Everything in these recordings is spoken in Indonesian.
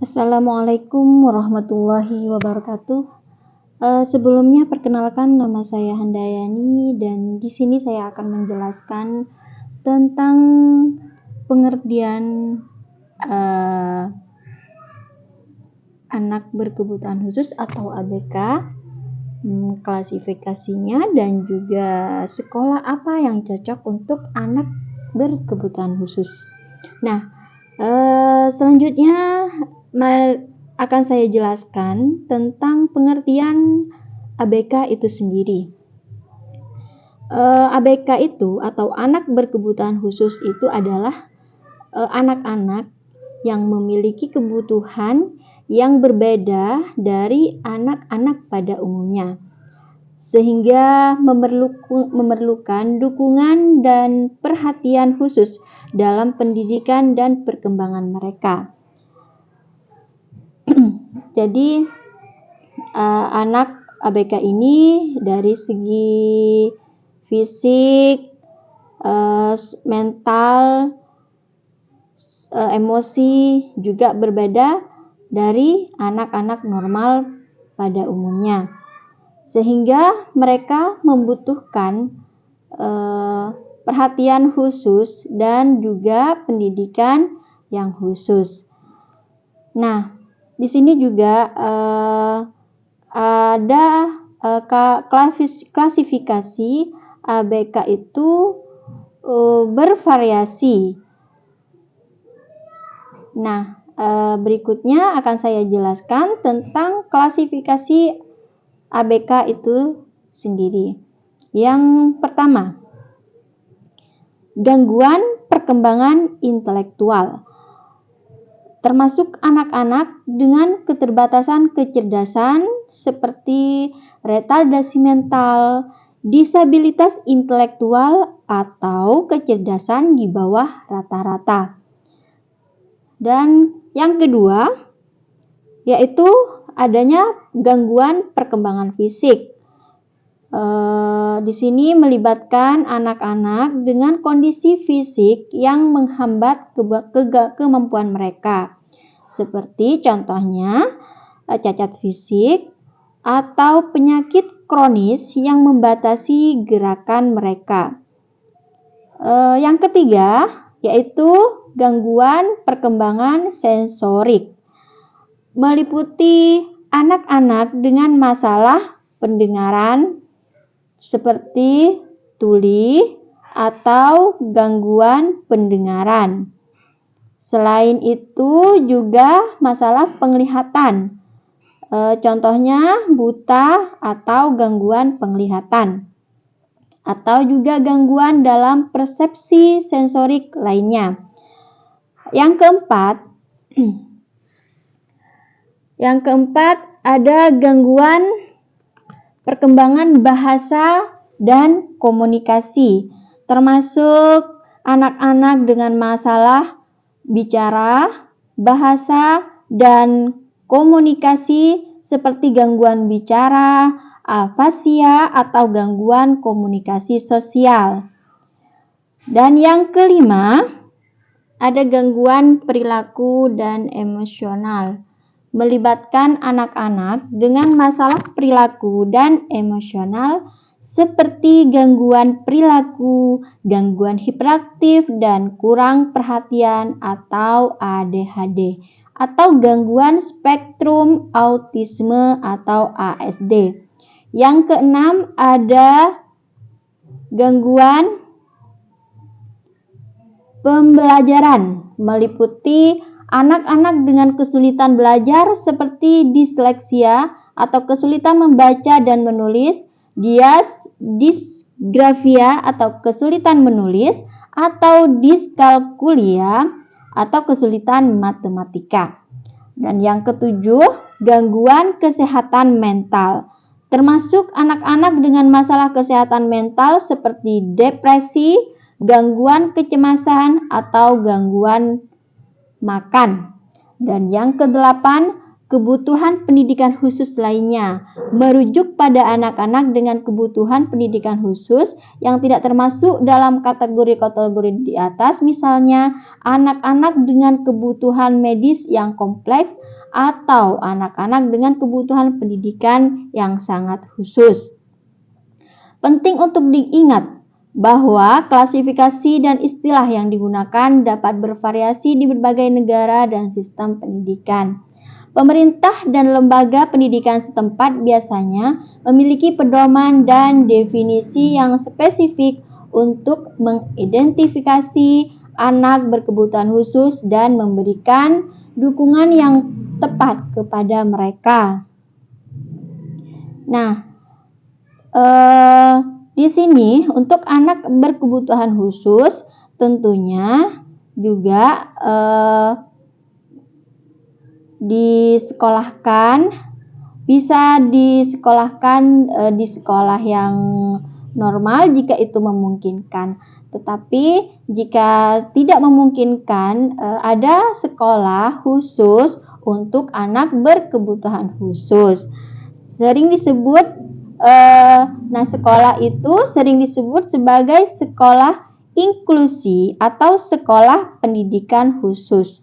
Assalamualaikum warahmatullahi wabarakatuh. Sebelumnya perkenalkan, nama saya Handayani dan di sini saya akan menjelaskan tentang pengertian anak berkebutuhan khusus atau ABK, klasifikasinya dan juga sekolah apa yang cocok untuk anak berkebutuhan khusus. Nah, selanjutnya akan saya jelaskan tentang pengertian ABK itu sendiri. ABK itu atau anak berkebutuhan khusus itu adalah anak-anak yang memiliki kebutuhan yang berbeda dari anak-anak pada umumnya, sehingga memerlukan dukungan dan perhatian khusus dalam pendidikan dan perkembangan mereka. Jadi anak ABK ini dari segi fisik, mental, emosi juga berbeda dari anak-anak normal pada umumnya, sehingga mereka membutuhkan perhatian khusus dan juga pendidikan yang khusus. Nah, di sini juga ada klasifikasi ABK itu bervariasi. Nah, berikutnya akan saya jelaskan tentang klasifikasi ABK itu sendiri. Yang pertama, gangguan perkembangan intelektual, termasuk anak-anak dengan keterbatasan kecerdasan seperti retardasi mental, disabilitas intelektual, atau kecerdasan di bawah rata-rata. Dan yang kedua, yaitu adanya gangguan perkembangan fisik. Di sini melibatkan anak-anak dengan kondisi fisik yang menghambat kemampuan mereka, seperti contohnya cacat fisik atau penyakit kronis yang membatasi gerakan mereka. Yang ketiga, yaitu gangguan perkembangan sensorik, meliputi anak-anak dengan masalah pendengaran seperti tuli atau gangguan pendengaran. Selain itu juga masalah penglihatan, contohnya buta atau gangguan penglihatan, atau juga gangguan dalam persepsi sensorik lainnya. Yang keempat ada gangguan perkembangan bahasa dan komunikasi, termasuk anak-anak dengan masalah bicara, bahasa, dan komunikasi seperti gangguan bicara, afasia, atau gangguan komunikasi sosial. Dan yang kelima, ada gangguan perilaku dan emosional, melibatkan anak-anak dengan masalah perilaku dan emosional seperti gangguan perilaku, gangguan hiperaktif dan kurang perhatian atau ADHD, atau gangguan spektrum autisme atau ASD. Yang keenam ada gangguan pembelajaran, meliputi anak-anak dengan kesulitan belajar seperti disleksia atau kesulitan membaca dan menulis, disgrafia atau kesulitan menulis, atau diskalkulia atau kesulitan matematika. Dan yang ketujuh, gangguan kesehatan mental, termasuk anak-anak dengan masalah kesehatan mental seperti depresi, gangguan kecemasan, atau gangguan makan. Dan yang kedelapan, kebutuhan pendidikan khusus lainnya, merujuk pada anak-anak dengan kebutuhan pendidikan khusus yang tidak termasuk dalam kategori-kategori di atas, misalnya anak-anak dengan kebutuhan medis yang kompleks atau anak-anak dengan kebutuhan pendidikan yang sangat khusus. Penting untuk diingat bahwa klasifikasi dan istilah yang digunakan dapat bervariasi di berbagai negara dan sistem pendidikan. Pemerintah dan lembaga pendidikan setempat biasanya memiliki pedoman dan definisi yang spesifik untuk mengidentifikasi anak berkebutuhan khusus dan memberikan dukungan yang tepat kepada mereka. Nah, di sini untuk anak berkebutuhan khusus tentunya juga disekolahkan, bisa disekolahkan di sekolah yang normal jika itu memungkinkan. Tetapi jika tidak memungkinkan, ada sekolah khusus untuk anak berkebutuhan khusus. Sering disebut, sekolah itu sering disebut sebagai sekolah inklusi atau sekolah pendidikan khusus.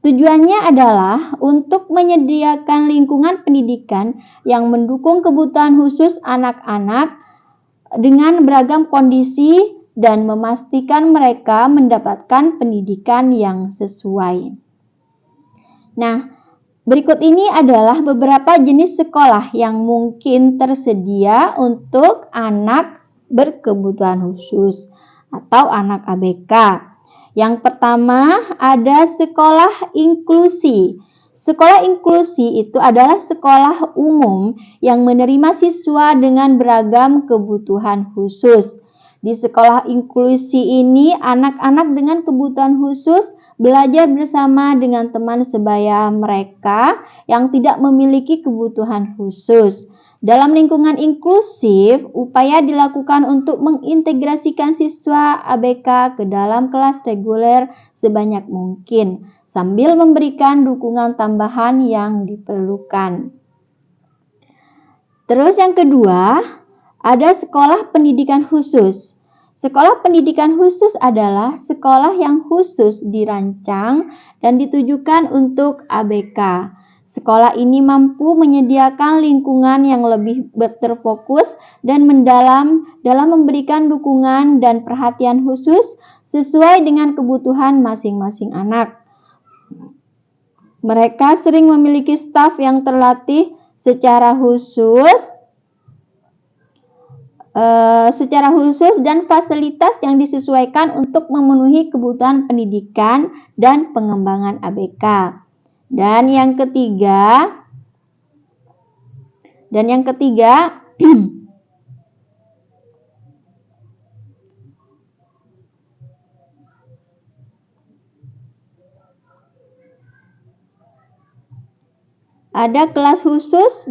Tujuannya adalah untuk menyediakan lingkungan pendidikan yang mendukung kebutuhan khusus anak-anak dengan beragam kondisi dan memastikan mereka mendapatkan pendidikan yang sesuai. Nah, berikut ini adalah beberapa jenis sekolah yang mungkin tersedia untuk anak berkebutuhan khusus atau anak ABK. Yang pertama ada sekolah inklusi. Sekolah inklusi itu adalah sekolah umum yang menerima siswa dengan beragam kebutuhan khusus. Di sekolah inklusi ini, anak-anak dengan kebutuhan khusus belajar bersama dengan teman sebaya mereka yang tidak memiliki kebutuhan khusus. Dalam lingkungan inklusif, upaya dilakukan untuk mengintegrasikan siswa ABK ke dalam kelas reguler sebanyak mungkin, sambil memberikan dukungan tambahan yang diperlukan. Terus yang kedua, ada sekolah pendidikan khusus. Sekolah pendidikan khusus adalah sekolah yang khusus dirancang dan ditujukan untuk ABK. Sekolah ini mampu menyediakan lingkungan yang lebih terfokus dan mendalam dalam memberikan dukungan dan perhatian khusus sesuai dengan kebutuhan masing-masing anak. Mereka sering memiliki staf yang terlatih secara khusus dan fasilitas yang disesuaikan untuk memenuhi kebutuhan pendidikan dan pengembangan ABK. Dan yang ketiga ada kelas khusus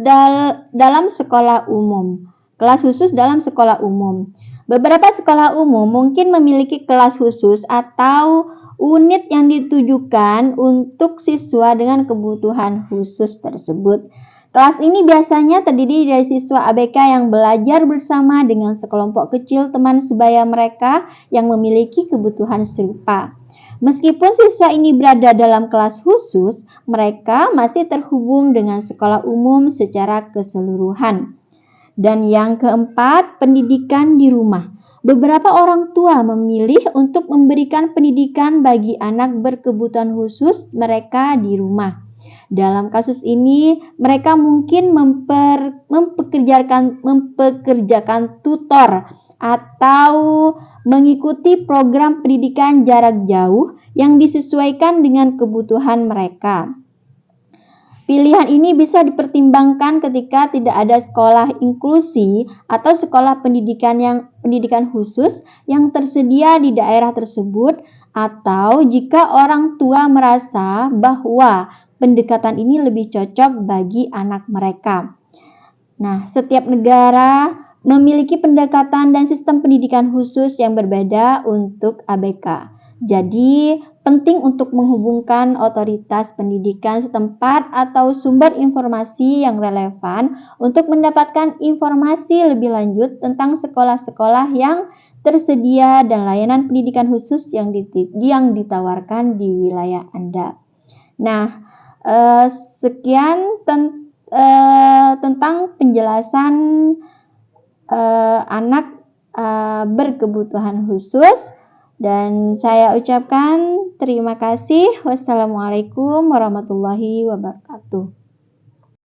dalam sekolah umum. Kelas khusus dalam sekolah umum. Beberapa sekolah umum mungkin memiliki kelas khusus atau unit yang ditujukan untuk siswa dengan kebutuhan khusus tersebut. Kelas ini biasanya terdiri dari siswa ABK yang belajar bersama dengan sekelompok kecil teman sebaya mereka yang memiliki kebutuhan serupa. Meskipun siswa ini berada dalam kelas khusus, mereka masih terhubung dengan sekolah umum secara keseluruhan. Dan yang keempat, pendidikan di rumah. Beberapa orang tua memilih untuk memberikan pendidikan bagi anak berkebutuhan khusus mereka di rumah. Dalam kasus ini, mereka mungkin mempekerjakan tutor atau mengikuti program pendidikan jarak jauh yang disesuaikan dengan kebutuhan mereka. Pilihan ini bisa dipertimbangkan ketika tidak ada sekolah inklusi atau sekolah pendidikan khusus yang tersedia di daerah tersebut, atau jika orang tua merasa bahwa pendekatan ini lebih cocok bagi anak mereka. Nah, setiap negara memiliki pendekatan dan sistem pendidikan khusus yang berbeda untuk ABK. Jadi, penting untuk menghubungkan otoritas pendidikan setempat atau sumber informasi yang relevan untuk mendapatkan informasi lebih lanjut tentang sekolah-sekolah yang tersedia dan layanan pendidikan khusus yang ditawarkan di wilayah Anda. Nah, sekian tentang penjelasan anak berkebutuhan khusus. Dan saya ucapkan terima kasih. Wassalamualaikum warahmatullahi wabarakatuh.